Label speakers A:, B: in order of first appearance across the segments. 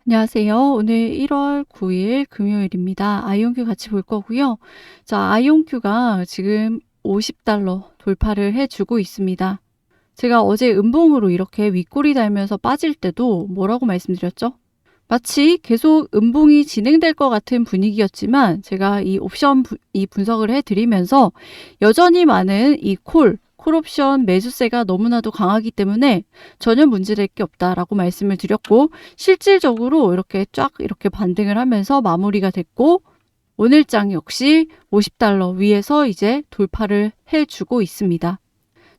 A: 안녕하세요. 오늘 1월 9일 금요일입니다. 아이온큐 같이 볼 거고요. 자, 아이온큐가 지금 $50 돌파를 해주고 있습니다. 제가 어제 음봉으로 이렇게 윗꼬리 달면서 빠질 때도 뭐라고 말씀드렸죠? 마치 계속 음봉이 진행될 것 같은 분위기였지만 제가 이 옵션 분석을 해드리면서 여전히 많은 이 콜옵션 매수세가 너무나도 강하기 때문에 전혀 문제될 게 없다라고 말씀을 드렸고, 실질적으로 이렇게 반등을 하면서 마무리가 됐고, 오늘장 역시 $50 위에서 이제 돌파를 해주고 있습니다.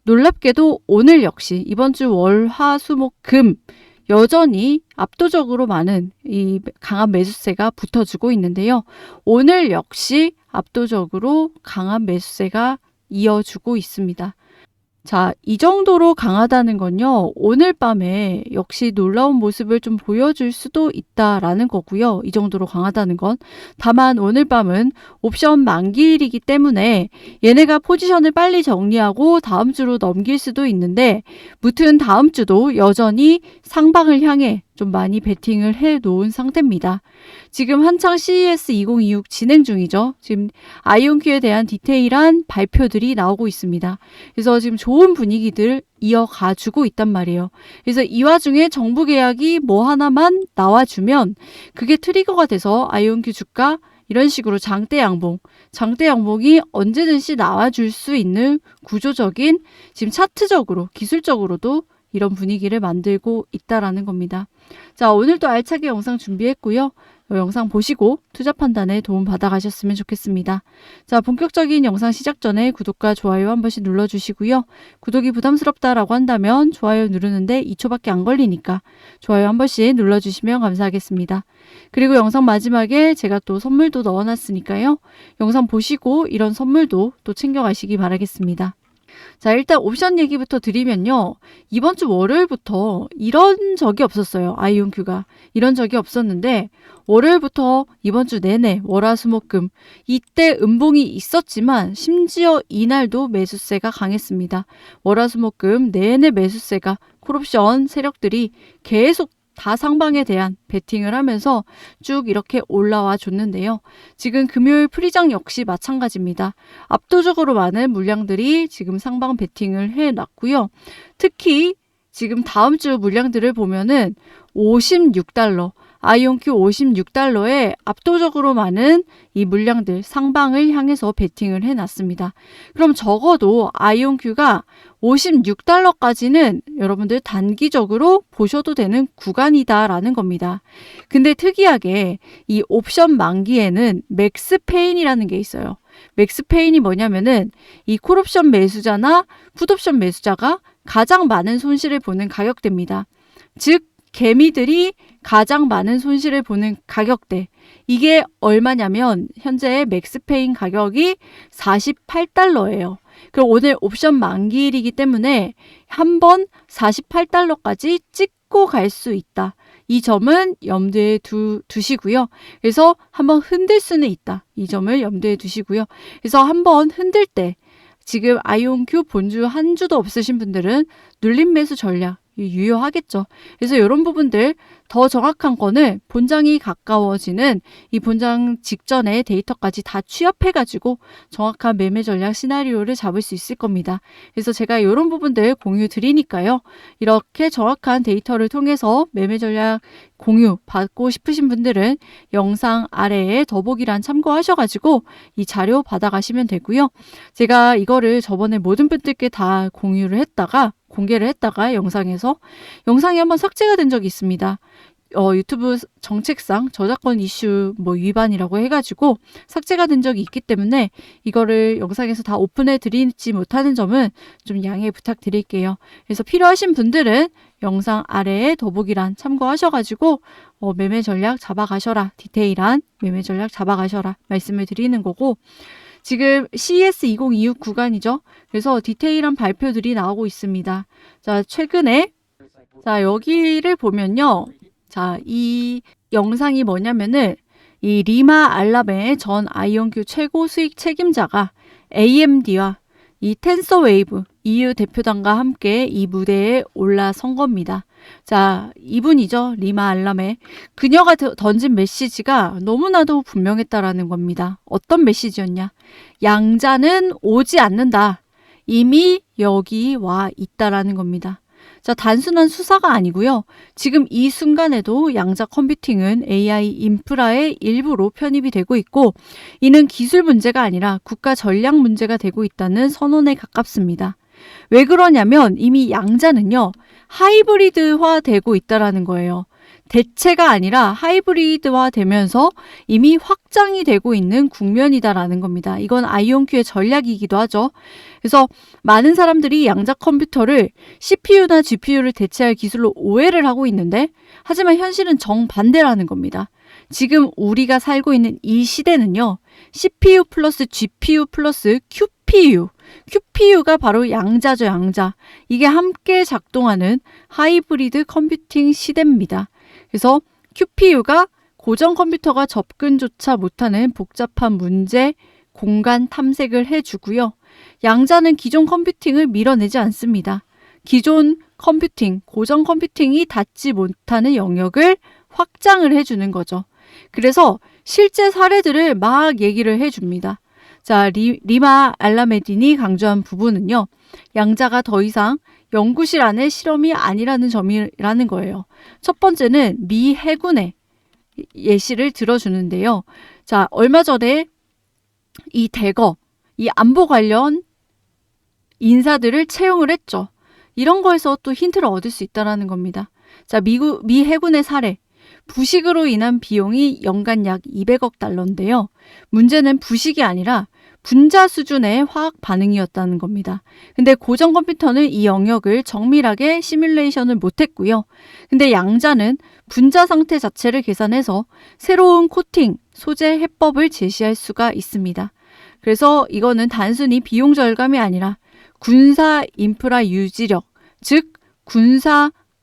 A: 놀랍게도 오늘 역시 이번 주 월, 화, 수, 목, 금 여전히 압도적으로 많은 이 강한 매수세가 붙어주고 있는데요. 오늘 역시 압도적으로 강한 매수세가 이어주고 있습니다. 자, 이 정도로 강하다는 건요, 오늘 밤에 역시 놀라운 모습을 좀 보여줄 수도 있다라는 거고요. 이 정도로 강하다는 건. 다만 오늘 밤은 옵션 만기일이기 때문에 얘네가 포지션을 빨리 정리하고 다음 주로 넘길 수도 있는데, 무튼 다음 주도 여전히 상방을 향해 좀 많이 베팅을 해 놓은 상태입니다. 지금 한창 CES 2026 진행 중이죠. 지금 아이온큐에 대한 디테일한 발표들이 나오고 있습니다. 그래서 지금 좋은 분위기들 이어가주고 있단 말이에요. 그래서 이 와중에 정부 계약이 뭐 하나만 나와주면 그게 트리거가 돼서 아이온큐 주가 이런 식으로 장대 양봉이 언제든지 나와줄 수 있는 구조적인, 지금 차트적으로 기술적으로도 이런 분위기를 만들고 있다라는 겁니다. 자, 오늘도 알차게 영상 준비했고요. 영상 보시고 투자 판단에 도움 받아가셨으면 좋겠습니다. 자, 본격적인 영상 시작 전에 구독과 좋아요 한 번씩 눌러주시고요. 구독이 부담스럽다라고 한다면 좋아요 누르는데 2초밖에 안 걸리니까 좋아요 한 번씩 눌러주시면 감사하겠습니다. 그리고 영상 마지막에 제가 또 선물도 넣어놨으니까요. 영상 보시고 이런 선물도 또 챙겨가시기 바라겠습니다. 자, 일단 옵션 얘기부터 드리면요. 이번 주 월요일부터 이런 적이 없었어요. 아이온큐가. 이런 적이 없었는데 월요일부터 이번 주 내내 월화수목금 이때 음봉이 있었지만 심지어 이날도 매수세가 강했습니다. 월화수목금 내내 매수세가 콜옵션 세력들이 계속 다 상방에 대한 베팅을 하면서 쭉 이렇게 올라와 줬는데요. 지금 금요일 프리장 역시 마찬가지입니다. 압도적으로 많은 물량들이 지금 상방 베팅을 해놨고요. 특히 지금 다음 주 물량들을 보면은 $56, 아이온큐 $56에 압도적으로 많은 이 물량들 상방을 향해서 베팅을 해놨습니다. 그럼 적어도 아이온큐가 $56까지는 여러분들 단기적으로 보셔도 되는 구간이다라는 겁니다. 근데 특이하게 이 옵션 만기에는 맥스페인이라는 게 있어요. 맥스페인이 뭐냐면은 이 콜옵션 매수자나 풋옵션 매수자가 가장 많은 손실을 보는 가격대입니다. 즉 개미들이 가장 많은 손실을 보는 가격대. 이게 얼마냐면 현재 맥스페인 가격이 $48예요. 그럼 오늘 옵션 만기일이기 때문에 한번 $48까지 찍고 갈 수 있다. 이 점은 염두에 두시고요. 그래서 한번 흔들 수는 있다. 이 점을 염두에 두시고요. 그래서 한번 흔들 때 지금 아이온큐 본주 한 주도 없으신 분들은 눌림 매수 전략 유효하겠죠. 그래서 이런 부분들 더 정확한 거는 본장이 가까워지는 이 본장 직전에 데이터까지 다 취합해가지고 정확한 매매 전략 시나리오를 잡을 수 있을 겁니다. 그래서 제가 이런 부분들 공유 드리니까요. 이렇게 정확한 데이터를 통해서 매매 전략 공유 받고 싶으신 분들은 영상 아래에 더보기란 참고하셔가지고 이 자료 받아가시면 되고요. 제가 이거를 저번에 모든 분들께 다 공개를 했다가 영상이 한번 삭제가 된 적이 있습니다. 유튜브 정책상 저작권 이슈 위반이라고 해가지고 삭제가 된 적이 있기 때문에 이거를 영상에서 다 오픈해 드리지 못하는 점은 좀 양해 부탁드릴게요. 그래서 필요하신 분들은 영상 아래에 더보기란 참고하셔가지고 매매 전략 잡아가셔라. 디테일한 매매 전략 잡아가셔라. 말씀을 드리는 거고, 지금 CES 2026 구간이죠. 그래서 디테일한 발표들이 나오고 있습니다. 자, 최근에 여기를 보면요. 자, 이 영상이 뭐냐면은 이 리마 알라벤의 전 아이온큐 최고 수익 책임자가 AMD와 이 텐서웨이브 EU 대표단과 함께 이 무대에 올라선 겁니다. 자, 이분이죠. 리마 알람에. 그녀가 던진 메시지가 너무나도 분명했다라는 겁니다. 어떤 메시지였냐? 양자는 오지 않는다. 이미 여기 와 있다라는 겁니다. 자, 단순한 수사가 아니고요. 지금 이 순간에도 양자 컴퓨팅은 AI 인프라의 일부로 편입이 되고 있고, 이는 기술 문제가 아니라 국가 전략 문제가 되고 있다는 선언에 가깝습니다. 왜 그러냐면 이미 양자는요, 하이브리드화 되고 있다라는 거예요. 대체가 아니라 하이브리드화 되면서 이미 확장이 되고 있는 국면이다라는 겁니다. 이건 아이온큐의 전략이기도 하죠. 그래서 많은 사람들이 양자 컴퓨터를 CPU나 GPU를 대체할 기술로 오해를 하고 있는데, 하지만 현실은 정반대라는 겁니다. 지금 우리가 살고 있는 이 시대는요, CPU 플러스 GPU 플러스 QPU가 바로 양자죠, 양자. 이게 함께 작동하는 하이브리드 컴퓨팅 시대입니다. 그래서 QPU가 고전 컴퓨터가 접근조차 못하는 복잡한 문제, 공간 탐색을 해주고요. 양자는 기존 컴퓨팅을 밀어내지 않습니다. 기존 컴퓨팅, 고전 컴퓨팅이 닿지 못하는 영역을 확장을 해주는 거죠. 그래서 실제 사례들을 막 얘기를 해줍니다. 자, 리마 알라메딘이 강조한 부분은요, 양자가 더 이상 연구실 안의 실험이 아니라는 점이라는 거예요. 첫 번째는 미 해군의 예시를 들어주는데요. 자, 얼마 전에 이 대거, 이 안보 관련 인사들을 채용을 했죠. 이런 거에서 또 힌트를 얻을 수 있다는 겁니다. 자, 미 해군의 사례. 부식으로 인한 비용이 연간 약 200억 달러인데요. 문제는 부식이 아니라 분자 수준의 화학 반응이었다는 겁니다. 근데 고전 컴퓨터는 이 영역을 정밀하게 시뮬레이션을 못했고요. 근데 양자는 분자 상태 자체를 계산해서 새로운 코팅, 소재 해법을 제시할 수가 있습니다. 그래서 이거는 단순히 비용 절감이 아니라 군사 인프라 유지력, 즉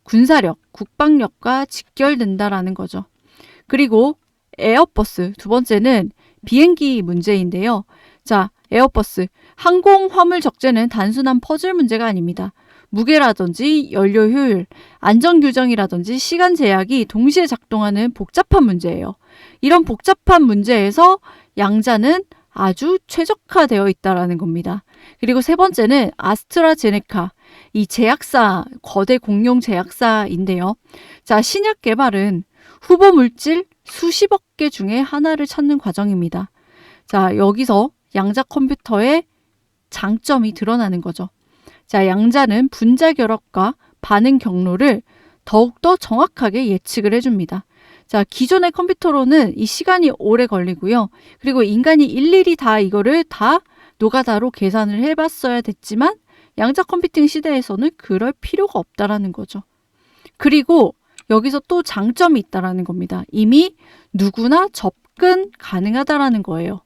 A: 군사력, 국방력과 직결된다라는 거죠. 그리고 에어버스, 두 번째는 비행기 문제인데요. 자, 에어버스, 항공 화물 적재는 단순한 퍼즐 문제가 아닙니다. 무게라든지 연료 효율, 안전 규정이라든지 시간 제약이 동시에 작동하는 복잡한 문제예요. 이런 복잡한 문제에서 양자는 아주 최적화되어 있다는 겁니다. 그리고 세 번째는 아스트라제네카, 이 제약사, 거대 공룡 제약사인데요. 자, 신약 개발은 후보 물질 수십억 개 중에 하나를 찾는 과정입니다. 자, 여기서 양자 컴퓨터의 장점이 드러나는 거죠. 자, 양자는 분자 결합과 반응 경로를 더욱더 정확하게 예측을 해줍니다. 자, 기존의 컴퓨터로는 이 시간이 오래 걸리고요. 그리고 인간이 일일이 다 이거를 다 노가다로 계산을 해봤어야 됐지만 양자 컴퓨팅 시대에서는 그럴 필요가 없다라는 거죠. 그리고 여기서 또 장점이 있다라는 겁니다. 이미 누구나 접근 가능하다라는 거예요.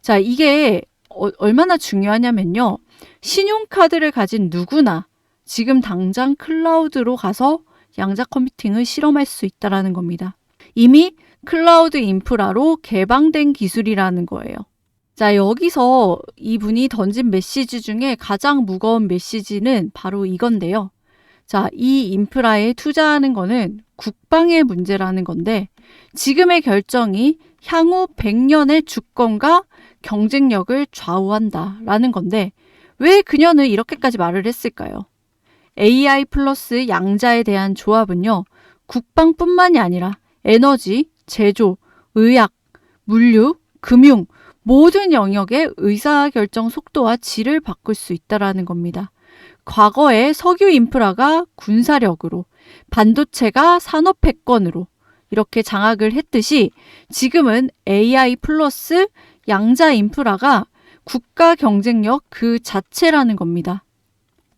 A: 자, 이게 얼마나 중요하냐면요. 신용카드를 가진 누구나 지금 당장 클라우드로 가서 양자 컴퓨팅을 실험할 수 있다라는 겁니다. 이미 클라우드 인프라로 개방된 기술이라는 거예요. 자, 여기서 이분이 던진 메시지 중에 가장 무거운 메시지는 바로 이건데요. 자, 이 인프라에 투자하는 거는 국방의 문제라는 건데 지금의 결정이 향후 100년의 주권과 경쟁력을 좌우한다라는 건데 왜 그녀는 이렇게까지 말을 했을까요? AI 플러스 양자에 대한 조합은요. 국방뿐만이 아니라 에너지, 제조, 의학, 물류, 금융 모든 영역의 의사결정 속도와 질을 바꿀 수 있다는 겁니다. 과거에 석유 인프라가 군사력으로, 반도체가 산업 패권으로 이렇게 장악을 했듯이 지금은 AI 플러스 양자 인프라가 국가 경쟁력 그 자체라는 겁니다.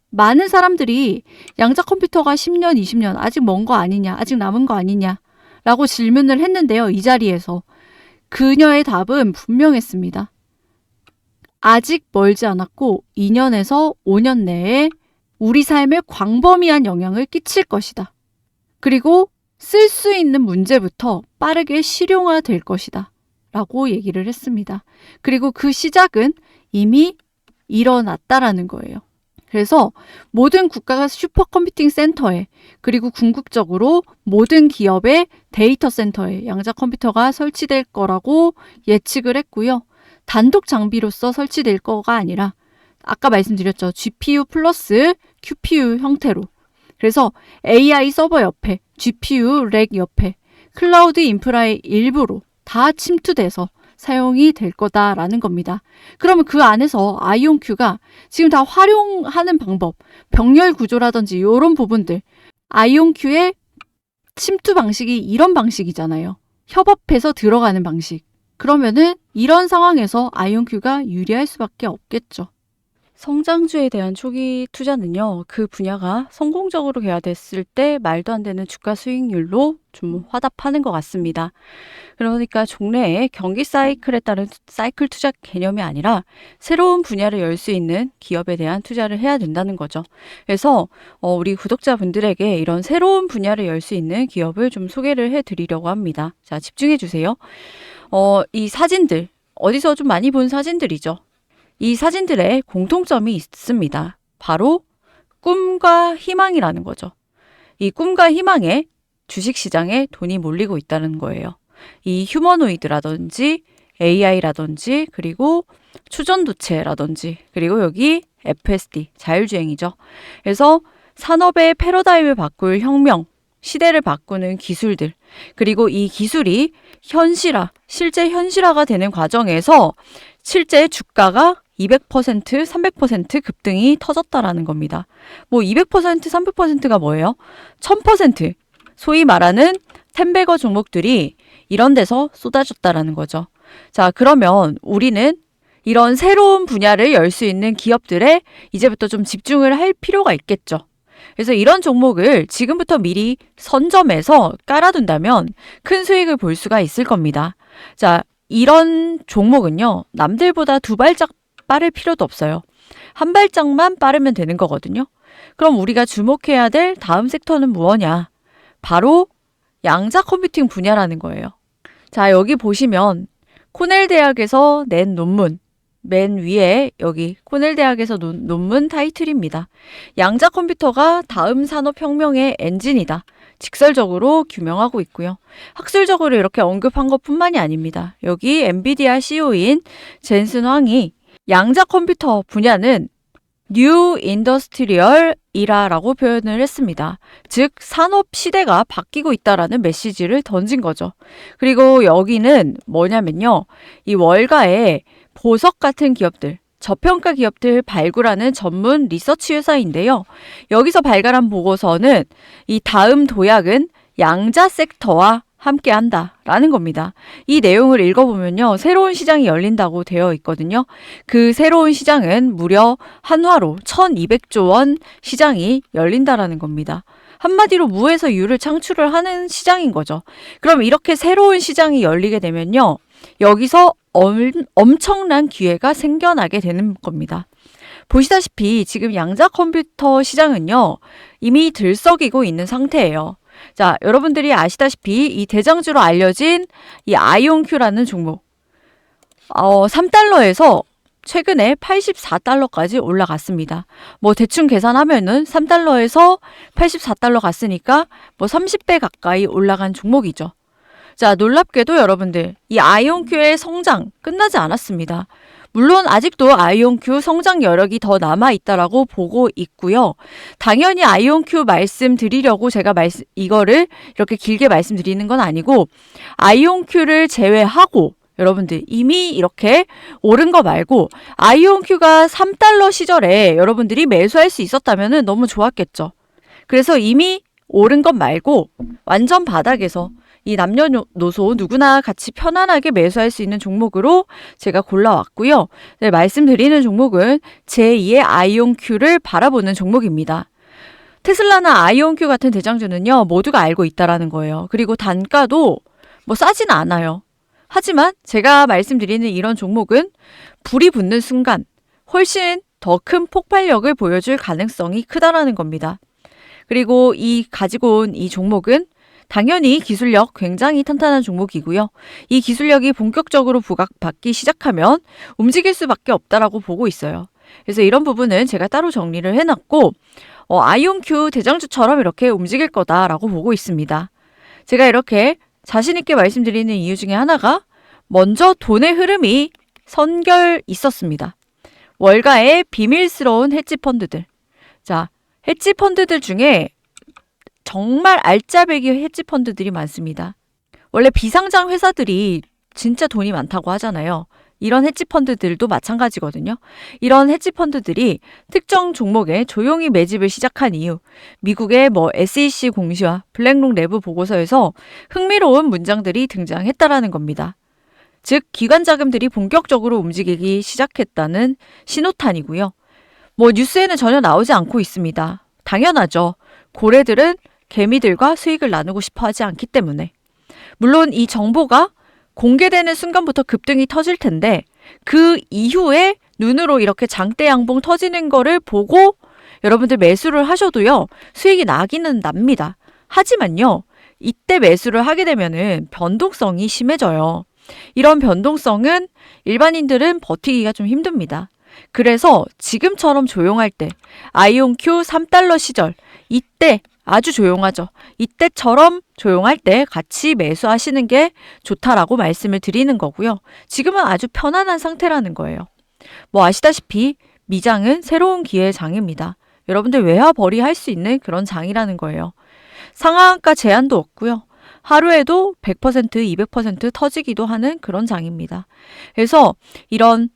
A: 많은 사람들이 양자 컴퓨터가 10년, 20년 아직 먼 거 아니냐, 아직 남은 거 아니냐 라고 질문을 했는데요. 이 자리에서. 그녀의 답은 분명했습니다. 아직 멀지 않았고 2년에서 5년 내에 우리 삶에 광범위한 영향을 끼칠 것이다. 그리고 쓸 수 있는 문제부터 빠르게 실용화될 것이다. 라고 얘기를 했습니다. 그리고 그 시작은 이미 일어났다라는 거예요. 그래서 모든 국가가 슈퍼컴퓨팅 센터에 그리고 궁극적으로 모든 기업의 데이터 센터에 양자 컴퓨터가 설치될 거라고 예측을 했고요. 단독 장비로서 설치될 거가 아니라 아까 말씀드렸죠. GPU 플러스 QPU 형태로. 그래서 AI 서버 옆에 GPU 렉 옆에 클라우드 인프라의 일부로 다 침투돼서 사용이 될 거다라는 겁니다. 그러면 그 안에서 아이온큐가 지금 다 활용하는 방법, 병렬 구조라든지 이런 부분들, 아이온큐의 침투 방식이 이런 방식이잖아요. 협업해서 들어가는 방식. 그러면은 이런 상황에서 아이온큐가 유리할 수밖에 없겠죠. 성장주에 대한 초기 투자는요, 그 분야가 성공적으로 개화됐을 때 말도 안 되는 주가 수익률로 좀 화답하는 것 같습니다. 그러니까 종래의 경기 사이클에 따른 사이클 투자 개념이 아니라 새로운 분야를 열 수 있는 기업에 대한 투자를 해야 된다는 거죠. 그래서 우리 구독자분들에게 이런 새로운 분야를 열 수 있는 기업을 좀 소개를 해드리려고 합니다. 자, 집중해 주세요. 이 사진들, 어디서 좀 많이 본 사진들이죠. 이 사진들의 공통점이 있습니다. 바로 꿈과 희망이라는 거죠. 이 꿈과 희망에 주식시장에 돈이 몰리고 있다는 거예요. 이 휴머노이드라든지 AI라든지 그리고 추전도체라든지 그리고 여기 FSD, 자율주행이죠. 그래서 산업의 패러다임을 바꿀 혁명, 시대를 바꾸는 기술들, 그리고 이 기술이 실제 현실화가 되는 과정에서 실제 주가가 200%, 300% 급등이 터졌다라는 겁니다. 뭐 200%, 300%가 뭐예요? 1000%, 소위 말하는 템베거 종목들이 이런 데서 쏟아졌다라는 거죠. 자, 그러면 우리는 이런 새로운 분야를 열 수 있는 기업들에 이제부터 좀 집중을 할 필요가 있겠죠. 그래서 이런 종목을 지금부터 미리 선점해서 깔아둔다면 큰 수익을 볼 수가 있을 겁니다. 자, 이런 종목은요, 남들보다 두 발짝 빠를 필요도 없어요. 한 발짝만 빠르면 되는 거거든요. 그럼 우리가 주목해야 될 다음 섹터는 무엇냐? 바로 양자 컴퓨팅 분야라는 거예요. 자, 여기 보시면 코넬 대학에서 낸 논문, 맨 위에 여기 코넬 대학에서 논문 타이틀입니다. 양자 컴퓨터가 다음 산업혁명의 엔진이다. 직설적으로 규명하고 있고요. 학술적으로 이렇게 언급한 것뿐만이 아닙니다. 여기 엔비디아 CEO인 젠슨 황이 양자 컴퓨터 분야는 뉴 인더스트리얼 이라라고 표현을 했습니다. 즉 산업 시대가 바뀌고 있다라는 메시지를 던진 거죠. 그리고 여기는 뭐냐면요. 이 월가의 보석 같은 기업들, 저평가 기업들 발굴하는 전문 리서치 회사인데요. 여기서 발간한 보고서는 이 다음 도약은 양자 섹터와 함께 한다라는 겁니다. 이 내용을 읽어보면요. 새로운 시장이 열린다고 되어 있거든요. 그 새로운 시장은 무려 한화로 1200조 원 시장이 열린다라는 겁니다. 한마디로 무에서 유를 창출을 하는 시장인 거죠. 그럼 이렇게 새로운 시장이 열리게 되면요. 여기서 엄청난 기회가 생겨나게 되는 겁니다. 보시다시피 지금 양자 컴퓨터 시장은요. 이미 들썩이고 있는 상태예요. 자, 여러분들이 아시다시피 이 대장주로 알려진 이 아이온큐라는 종목 3달러에서 최근에 84달러까지 올라갔습니다. 뭐 대충 계산하면은 3달러에서 84달러 갔으니까 뭐 30배 가까이 올라간 종목이죠. 자, 놀랍게도 여러분들 이 아이온큐의 성장 끝나지 않았습니다. 물론 아직도 아이온큐 성장 여력이 더 남아있다라고 보고 있고요. 당연히 아이온큐 말씀드리려고 제가 이거를 이렇게 길게 말씀드리는 건 아니고 아이온큐를 제외하고 여러분들 이미 이렇게 오른 거 말고 아이온큐가 3달러 시절에 여러분들이 매수할 수 있었다면 너무 좋았겠죠. 그래서 이미 오른 것 말고 완전 바닥에서 이 남녀노소 누구나 같이 편안하게 매수할 수 있는 종목으로 제가 골라왔고요. 네, 말씀드리는 종목은 제2의 아이온큐를 바라보는 종목입니다. 테슬라나 아이온큐 같은 대장주는요. 모두가 알고 있다라는 거예요. 그리고 단가도 뭐 싸진 않아요. 하지만 제가 말씀드리는 이런 종목은 불이 붙는 순간 훨씬 더 큰 폭발력을 보여줄 가능성이 크다라는 겁니다. 그리고 가지고 온 이 종목은 당연히 기술력 굉장히 탄탄한 종목이고요. 이 기술력이 본격적으로 부각받기 시작하면 움직일 수밖에 없다라고 보고 있어요.
B: 그래서 이런 부분은 제가 따로 정리를 해놨고 아이온큐 대장주처럼 이렇게 움직일 거다라고 보고 있습니다. 제가 이렇게 자신 있게 말씀드리는 이유 중에 하나가 먼저 돈의 흐름이 선결 있었습니다. 월가의 비밀스러운 헤지펀드들. 자, 헤지펀드들 중에 정말 알짜배기 헤지펀드들이 많습니다. 원래 비상장 회사들이 진짜 돈이 많다고 하잖아요. 이런 헤지펀드들도 마찬가지거든요. 이런 헤지펀드들이 특정 종목에 조용히 매집을 시작한 이유, 미국의 SEC 공시와 블랙록 내부 보고서에서 흥미로운 문장들이 등장했다라는 겁니다. 즉, 기관 자금들이 본격적으로 움직이기 시작했다는 신호탄이고요. 뉴스에는 전혀 나오지 않고 있습니다. 당연하죠. 고래들은 개미들과 수익을 나누고 싶어 하지 않기 때문에. 물론 이 정보가 공개되는 순간부터 급등이 터질 텐데 그 이후에 눈으로 이렇게 장대 양봉 터지는 거를 보고 여러분들 매수를 하셔도요. 수익이 나기는 납니다. 하지만요. 이때 매수를 하게 되면은 변동성이 심해져요. 이런 변동성은 일반인들은 버티기가 좀 힘듭니다. 그래서 지금처럼 조용할 때 아이온큐 3달러 시절 이때 아주 조용하죠. 이때처럼 조용할 때 같이 매수하시는 게 좋다라고 말씀을 드리는 거고요. 지금은 아주 편안한 상태라는 거예요. 아시다시피 미장은 새로운 기회의 장입니다. 여러분들 외화벌이 할 수 있는 그런 장이라는 거예요. 상한가 제한도 없고요. 하루에도 100%, 200% 터지기도 하는 그런 장입니다. 그래서 이런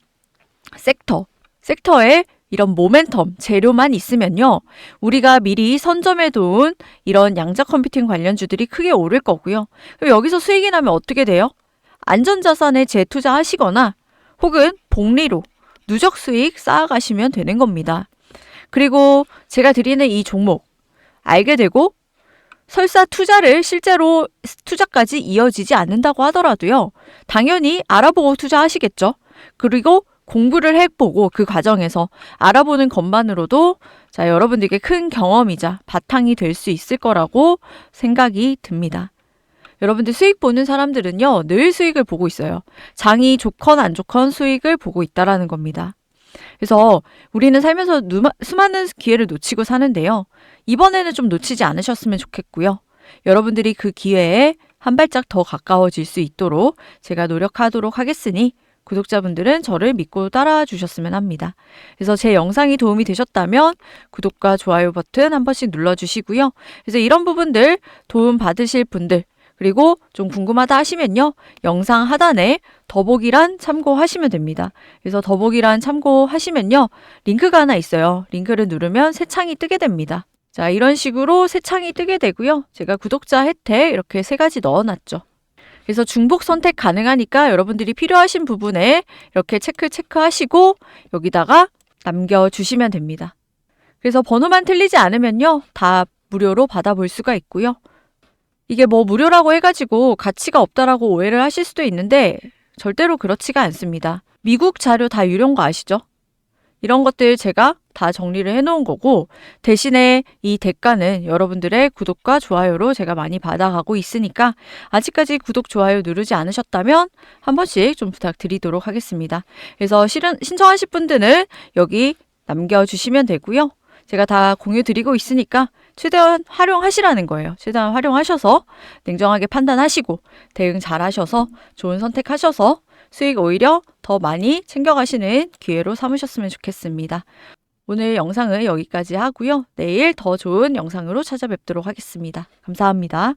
B: 섹터에 이런 모멘텀, 재료만 있으면요. 우리가 미리 선점해 둔 이런 양자 컴퓨팅 관련주들이 크게 오를 거고요. 그럼 여기서 수익이 나면 어떻게 돼요? 안전자산에 재투자하시거나 혹은 복리로 누적 수익 쌓아가시면 되는 겁니다. 그리고 제가 드리는 이 종목 알게 되고 설사 투자를 실제로 투자까지 이어지지 않는다고 하더라도요. 당연히 알아보고 투자하시겠죠. 그리고 공부를 해보고 그 과정에서 알아보는 것만으로도 여러분들께 큰 경험이자 바탕이 될 수 있을 거라고 생각이 듭니다. 여러분들 수익 보는 사람들은요. 늘 수익을 보고 있어요. 장이 좋건 안 좋건 수익을 보고 있다라는 겁니다. 그래서 우리는 살면서 수많은 기회를 놓치고 사는데요. 이번에는 좀 놓치지 않으셨으면 좋겠고요. 여러분들이 그 기회에 한 발짝 더 가까워질 수 있도록 제가 노력하도록 하겠으니 구독자분들은 저를 믿고 따라와 주셨으면 합니다. 그래서 제 영상이 도움이 되셨다면 구독과 좋아요 버튼 한 번씩 눌러주시고요. 그래서 이런 부분들 도움 받으실 분들 그리고 좀 궁금하다 하시면요. 영상 하단에 더보기란 참고하시면 됩니다. 그래서 더보기란 참고하시면요. 링크가 하나 있어요. 링크를 누르면 새 창이 뜨게 됩니다. 자, 이런 식으로 새 창이 뜨게 되고요. 제가 구독자 혜택 이렇게 3가지 넣어놨죠. 그래서 중복 선택 가능하니까 여러분들이 필요하신 부분에 이렇게 체크하시고 여기다가 남겨주시면 됩니다. 그래서 번호만 틀리지 않으면요. 다 무료로 받아볼 수가 있고요. 이게 무료라고 해가지고 가치가 없다라고 오해를 하실 수도 있는데 절대로 그렇지가 않습니다. 미국 자료 다 유료인 거 아시죠? 이런 것들 제가 다 정리를 해놓은 거고 대신에 이 대가는 여러분들의 구독과 좋아요로 제가 많이 받아가고 있으니까 아직까지 구독, 좋아요 누르지 않으셨다면 한 번씩 좀 부탁드리도록 하겠습니다. 그래서 신청하실 분들은 여기 남겨주시면 되고요. 제가 다 공유 드리고 있으니까 최대한 활용하시라는 거예요. 최대한 활용하셔서 냉정하게 판단하시고 대응 잘 하셔서 좋은 선택하셔서 수익 오히려 더 많이 챙겨가시는 기회로 삼으셨으면 좋겠습니다. 오늘 영상은 여기까지 하고요. 내일 더 좋은 영상으로 찾아뵙도록 하겠습니다. 감사합니다.